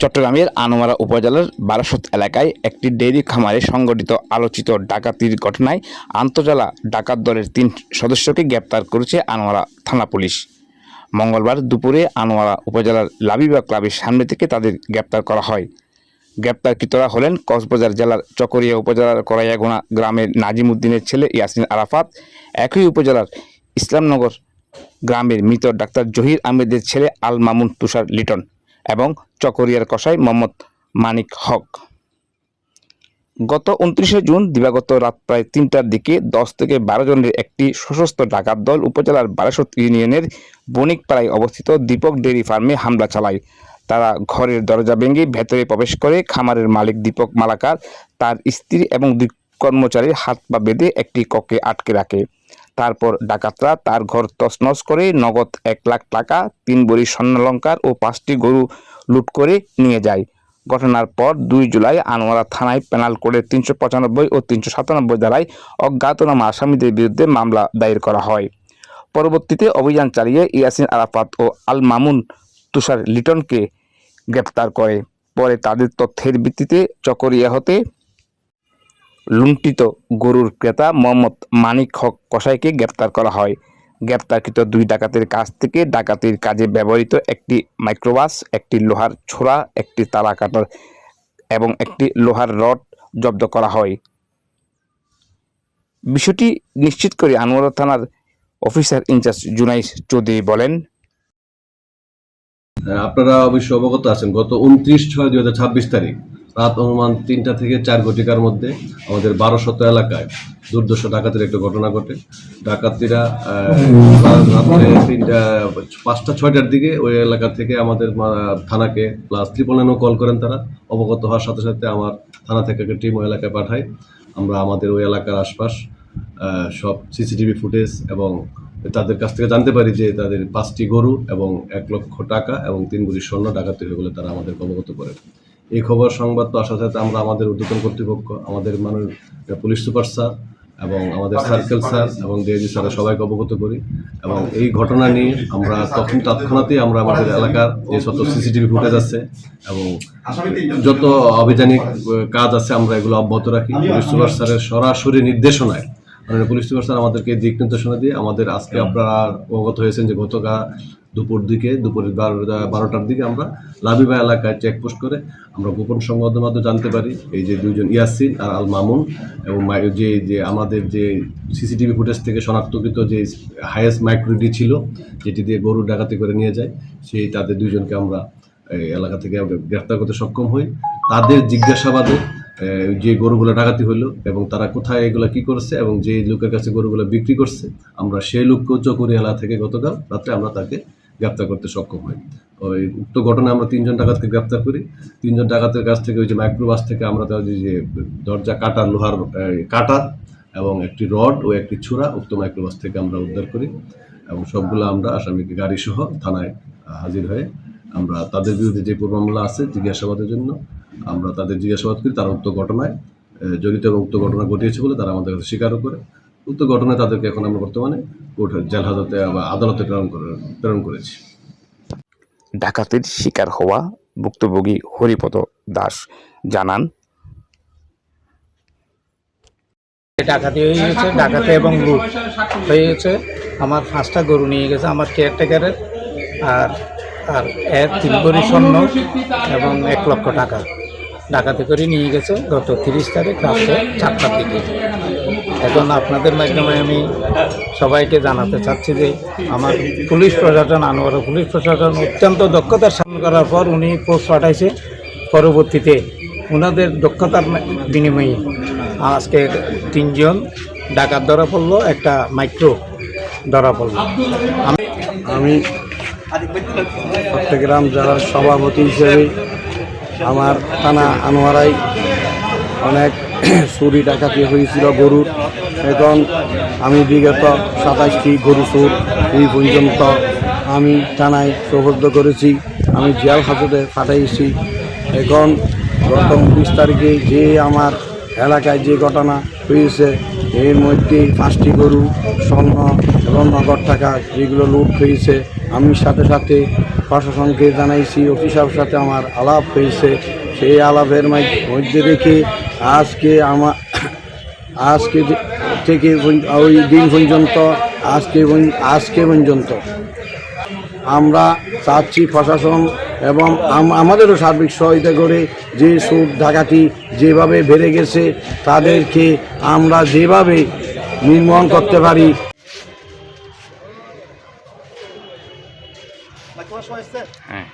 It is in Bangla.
চট্টগ্রামের আনোয়ারা উপজেলার বারাসত এলাকায় একটি ডেইরি খামারে সংঘটিত আলোচিত ডাকাতির ঘটনায় আন্তঃজেলা ডাকাত দলের ৩ সদস্যকে গ্রেপ্তার করেছে আনোয়ারা থানা পুলিশ। মঙ্গলবার দুপুরে আনোয়ারা উপজেলার লাবিবা ক্লাবের সামনে থেকে তাদের গ্রেপ্তার করা হয়। গ্রেপ্তারকৃতরা হলেন কক্সবাজার জেলার চকরিয়া উপজেলার করাইয়াগোনা গ্রামের নাজিম উদ্দিনের ছেলে ইয়াসিন আরাফাত, একই উপজেলার ইসলামনগর গ্রামের মৃত ডাক্তার জহির আহমেদের ছেলে আল মামুন তুষার লিটন এবং চকরিয়ার কসাই মোহাম্মদ মানিক হক। গত 29 জুন দিবাগত রাত প্রায় 3টার দিকে 10 থেকে 12 জনের একটি সশস্ত্র ডাকাত দল উপজেলার বারাসত ইউনিয়নের বণিকপাড়ায় অবস্থিত দীপক ডেইরি ফার্মে হামলা চালায়। তারা ঘরের দরজা ভেঙে ভেতরে প্রবেশ করে খামারের মালিক দীপক মালাকার, তার স্ত্রী এবং 2 কর্মচারীর হাত পা বেঁধে একটি কক্ষে আটকে রাখে। তারপর ডাকাতরা তার ঘর তছনছ করে নগদ 1 লাখ টাকা, 3 ভরি স্বর্ণালংকার ও 5টি গরু লুট করে নিয়ে যায়। ঘটনার পর 2 জুলাই আনোয়ারা থানায় পেনাল কোডের 395 ও 397 ধারায় অজ্ঞাতনামা আসামিদের বিরুদ্ধে মামলা দায়ের করা হয়। পরবর্তীতে অভিযান চালিয়ে ইয়াসিন আরাফাত ও আল মামুন তুষার লিটনকে গ্রেপ্তার করে। পরে তাদের তথ্যের ভিত্তিতে চকরিয়া হতে লুণ্ঠিত গরুর ক্রেতা মোহাম্মদ মানিক হক কসাইকে গ্রেপ্তার করা হয়। গ্রেপ্তারকৃত 2 ডাকাতের কাছ থেকে ডাকাতির কাজে ব্যবহৃত একটি মাইক্রোবাস, একটি লোহার ছোরা, একটি তালা কাটার এবং একটি লোহার রড জব্দ করা হয়। বিষয়টি নিশ্চিত করে আনোয়ারা থানার অফিসার ইনচার্জ জুনাইস চৌধুরী বলেন, আপনারা অবশ্য অবগত আছেন, গত 29/6/2026 তারিখ রাত অনুমান 3টা থেকে 4 ঘটিকার মধ্যে আমাদের বারাসত এলাকায় দুর্ধর্ষ ডাকাতির একটা ঘটনা ঘটে। ডাকাতিরা রাত্রে 5টা-6টার দিকে ওই এলাকা থেকে আমাদের থানাকে প্লাস 999 কল করেন। তারা অবগত হওয়ার সাথে সাথে আমার থানা থেকে একটা টিম ওই এলাকায় পাঠায়। আমরা আমাদের ওই এলাকার আশপাশ সব সিসিটিভি ফুটেজ এবং তাদের কাছ থেকে জানতে পারি যে তাদের 5টি গরু এবং 1 লক্ষ টাকা এবং 3 ভরি স্বর্ণ ডাকাতি হয়ে বলে তারা আমাদের অবগত করেন। এই খবর সংবাদ তো আসার সাথে আমরা আমাদের ঊর্ধ্বতন কর্তৃপক্ষ, আমাদের মাননীয় পুলিশ সুপার স্যার এবং আমাদের সার্কেল স্যার এবং ডিআইজি স্যার সবাইকে অবগত করি এবং এই ঘটনা নিয়ে আমরা তৎক্ষণাৎই আমরা আমাদের এলাকার যে যত সিসিটিভি ফুটেজ আছে এবং যত অভিযানিক কাজ আছে আমরা এগুলো অব্যাহত রাখি। পুলিশ সুপার স্যারের সরাসরি নির্দেশনায় পুলিশ সুপার স্যার আমাদেরকে দিক নির্দেশনা দিয়ে আমাদের আজকে আপনারা অবগত হয়েছেন যে গতকাল দুপুর 12টার দিকে আমরা লাবিবা এলাকায় চেকপোস্ট করে আমরা গোপন সংবাদের মাধ্যমে জানতে পারি এই যে 2 জন ইয়াসিন আর আল মামুন এবং যে আমাদের যে সিসিটিভি ফুটেজ থেকে শনাক্তকৃত যে হাইয়েস্ট মাইক্রোডি ছিল যেটি দিয়ে গরু ডাকাতি করে নিয়ে যায়, সেই তাদের 2 জনকে আমরা এলাকা থেকে গ্রেফতার করতে সক্ষম হই। তাদের জিজ্ঞাসাবাদে যে গরুগুলো ডাকাতি হলো এবং তারা কোথায় এগুলো কি করছে এবং যে লোকের কাছে গরুগুলো বিক্রি করছে, আমরা সেই লোককে চকরিয়া এলাকা থেকে গতকাল রাত্রে আমরা তাকে গ্রেপ্তার করতে সক্ষম হই। ওই উক্ত ঘটনায় আমরা 3 জন ডাকাতকে গ্রেপ্তার করি। 3 জন ডাকাতের কাছ থেকে ওই যে মাইক্রোবাস থেকে আমরা তাদের যে দরজা কাটার লোহার কাটা এবং একটি রড ও একটি ছুরা উক্ত মাইক্রোবাস থেকে আমরা উদ্ধার করি এবং সবগুলো আমরা আসামিকে গাড়ি সহ থানায় হাজির হয়ে আমরা তাদের বিরুদ্ধে যে পূর্ব মামলা আছে জিজ্ঞাসাবাদের জন্য আমরা তাদের জিজ্ঞাসাবাদ করি। তারা উক্ত ঘটনায় জড়িত এবং উক্ত ঘটনা ঘটিয়েছে বলে তারা আমাদের কাছে স্বীকারও করে। উক্ত ঘটনায় তাদেরকে এখন আমরা বর্তমানে কোর্টের জেল হাজতে বা আদালতে প্রেরণ করেছি। ডাকাতির শিকার হওয়া ভুক্তভোগী হরিপদ দাস জানান, ডাকাতি হয়ে গেছে, ডাকাতি এবং লুট হয়ে গেছে। আমার 5টা গরু নিয়ে গেছে আমার কেয়ারটেকারের, আর 3 ভরি স্বর্ণ এবং 1 লক্ষ টাকা ডাকাতি করে নিয়ে গেছে গত 30 তারিখ রাত্রে 4টার দিকে। এখন আপনাদের মাধ্যমে আমি সবাইকে জানাতে চাচ্ছি যে আমার পুলিশ প্রশাসন, আনোয়ারা পুলিশ প্রশাসন অত্যন্ত দক্ষতার সামনে করার পর উনি পোস্ট পাঠাইছে। পরবর্তীতে ওনাদের দক্ষতার বিনিময়ে আজকে 3 জন ডাকাত ধরা পড়লো, একটা মাইক্রো ধরা পড়লো। আমি চট্টগ্রাম জেলার সভাপতি হিসেবে আমার থানা আনোয়ারায় অনেক চুরি ডাকাতি হয়েছিল গরুর। এখন আমি বিগত 27টি গরু চোর এই পর্যন্ত আমি থানায় সোপর্দ করেছি, আমি জেল হাজতে পাঠাইছি। এখন গত 19 তারিখে যে আমার এলাকায় যে ঘটনা হয়েছে এর মধ্যে 5টি গরু, স্বর্ণ এবং নগদ টাকা যেগুলো লুট হয়েছে, আমি সাথে সাথে প্রশাসনকে জানাইছি, ওসি সাহেবের সাথে আমার আলাপ হয়েছে। সেই আলাপের মধ্যে রেখে আজকে থেকে ওই দিন পর্যন্ত আজকে পর্যন্ত আমরা চাচ্ছি প্রশাসন এবং আমাদেরও সার্বিক সহায়তা করে যে সুদ ডাকাতি যেভাবে বেড়ে গেছে তাদেরকে আমরা যেভাবে নির্মূল করতে পারি। হ্যাঁ